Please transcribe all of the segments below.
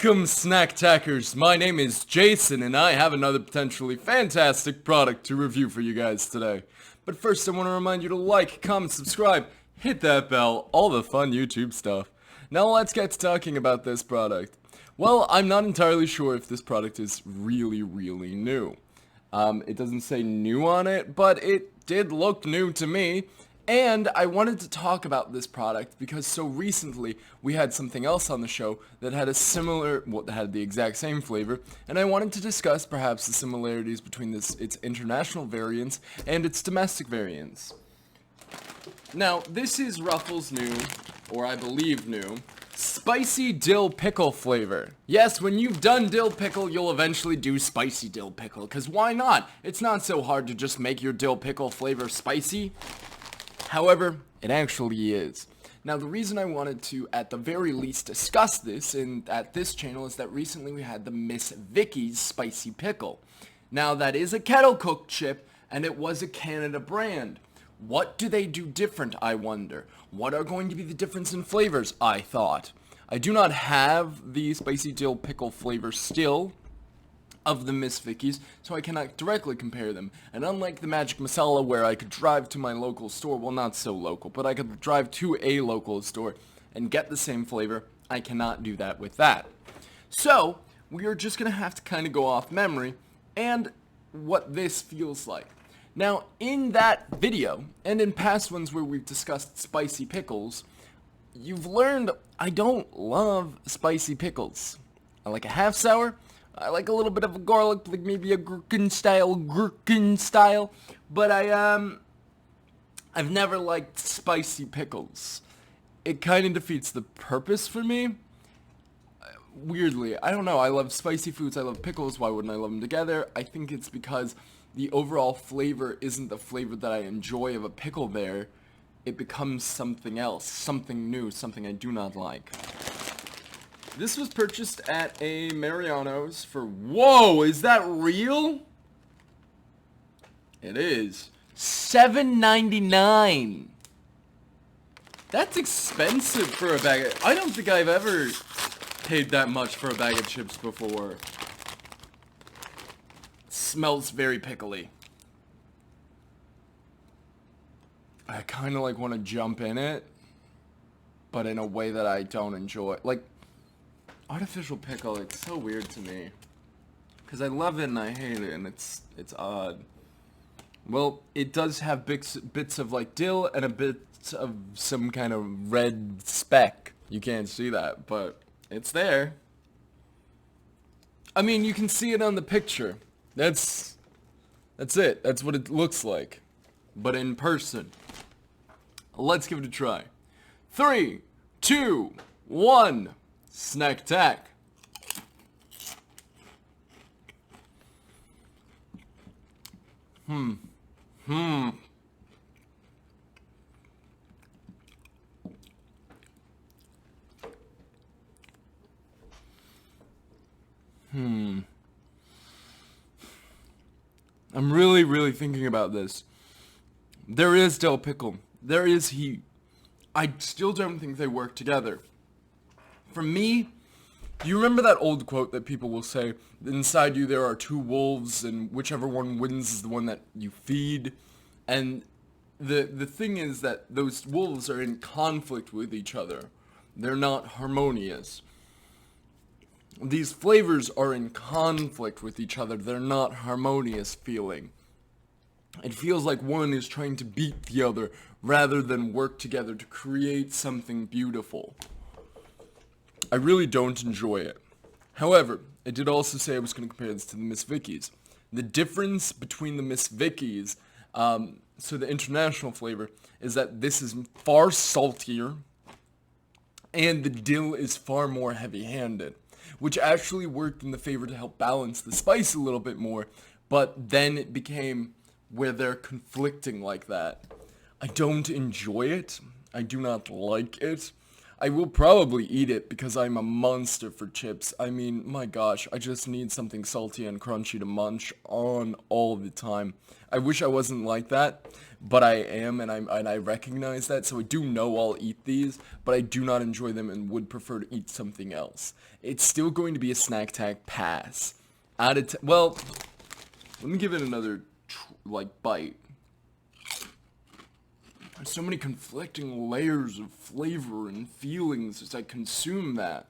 Welcome, Snacktackers. My name is Jason, and I have another potentially fantastic product to review for you guys today. But first, I want to remind you to like, comment, subscribe, hit that bell, all the fun YouTube stuff. Now let's get to talking about this product. Well, I'm not entirely sure if this product is really new. It doesn't say new on it, but it did look new to me. And I wanted to talk about this product because so recently we had something else on the show that had that had the exact same flavor, and I wanted to discuss perhaps the similarities between its international variants and its domestic variants. Now, this is Ruffles' new, or I believe new, spicy dill pickle flavor. Yes, when you've done dill pickle, you'll eventually do spicy dill pickle, because why not? It's not so hard to just make your dill pickle flavor spicy. However, it actually is. Now, the reason I wanted to, at the very least, discuss this at this channel is that recently we had the Miss Vicky's Spicy Pickle. Now, that is a kettle-cooked chip, and it was a Canada brand. What do they do different, I wonder? What are going to be the difference in flavors, I thought? I do not have the Spicy Dill Pickle flavor still of the Miss Vicky's, so I cannot directly compare them. And unlike the Magic Masala, where I could drive to my local store, well, not so local, but I could drive to a local store and get the same flavor, I cannot do that with that. So, we are just going to have to kind of go off memory and what this feels like. Now, in that video, and in past ones where we've discussed spicy pickles, you've learned I don't love spicy pickles. I like a half sour. I like a little bit of a garlic, like maybe a gherkin style, but I've never liked spicy pickles. It kind of defeats the purpose for me. Weirdly, I don't know, I love spicy foods, I love pickles, why wouldn't I love them together? I think it's because the overall flavor isn't the flavor that I enjoy of a pickle there. It becomes something else, something new, something I do not like. This was purchased at a Mariano's for, whoa, is that real? It is. $7.99. That's expensive for a bag of, I don't think I've ever paid that much for a bag of chips before. It smells very pickly. I kind of like want to jump in it, but in a way that I don't enjoy. Like, artificial pickle, it's so weird to me. Because I love it and I hate it, and it's odd. Well, it does have bits of like dill and a bit of some kind of red speck. You can't see that, but it's there. I mean, you can see it on the picture. That's it. That's what it looks like. But in person. Let's give it a try. 3, 2, 1. Snack tack. I'm really thinking about this. There is dill pickle. There is heat. I still don't think they work together. For me, do you remember that old quote that people will say, inside you there are two wolves, and whichever one wins is the one that you feed? And the thing is that those wolves are in conflict with each other. They're not harmonious. These flavors are in conflict with each other. They're not harmonious feeling. It feels like one is trying to beat the other rather than work together to create something beautiful. I really don't enjoy it. However, I did also say I was going to compare this to the Miss Vicky's. The difference between the Miss Vicky's, so the international flavor, is that this is far saltier, and the dill is far more heavy-handed, which actually worked in the favor to help balance the spice a little bit more, but then it became where they're conflicting like that. I don't enjoy it. I do not like it. I will probably eat it because I'm a monster for chips. I mean, my gosh, I just need something salty and crunchy to munch on all the time. I wish I wasn't like that, but I am, and I recognize that, so I do know I'll eat these, but I do not enjoy them and would prefer to eat something else. It's still going to be a snack tag pass. Well, let me give it another, bite. There's so many conflicting layers of flavor and feelings as I consume that.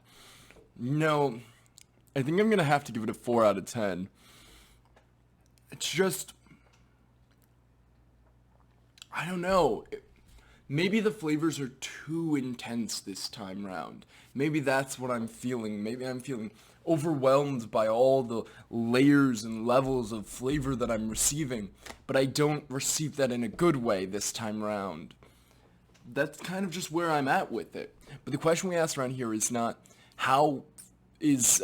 No, I think I'm gonna have to give it a 4 out of 10. It's just, I don't know. Maybe the flavors are too intense this time round. Maybe that's what I'm feeling. Maybe I'm feeling overwhelmed by all the layers and levels of flavor that I'm receiving, but I don't receive that in a good way this time round. That's kind of just where I'm at with it. But the question we asked around here is not how is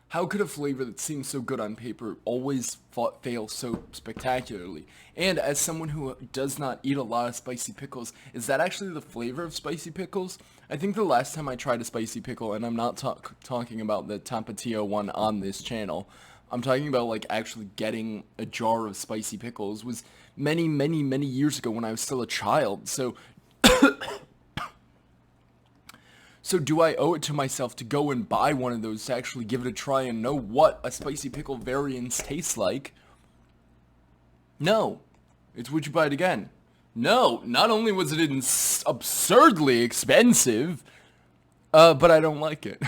how could a flavor that seems so good on paper always fail so spectacularly? And as someone who does not eat a lot of spicy pickles, is that actually the flavor of spicy pickles? I think the last time I tried a spicy pickle, and I'm not talking about the Tapatio one on this channel, I'm talking about like actually getting a jar of spicy pickles, was many, many, many years ago when I was still a child. So do I owe it to myself to go and buy one of those to actually give it a try and know what a spicy pickle variants taste like? No. It's would you buy it again? No. Not only was it absurdly expensive, but I don't like it.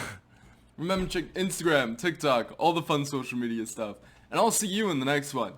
Remember, check Instagram, TikTok, all the fun social media stuff. And I'll see you in the next one.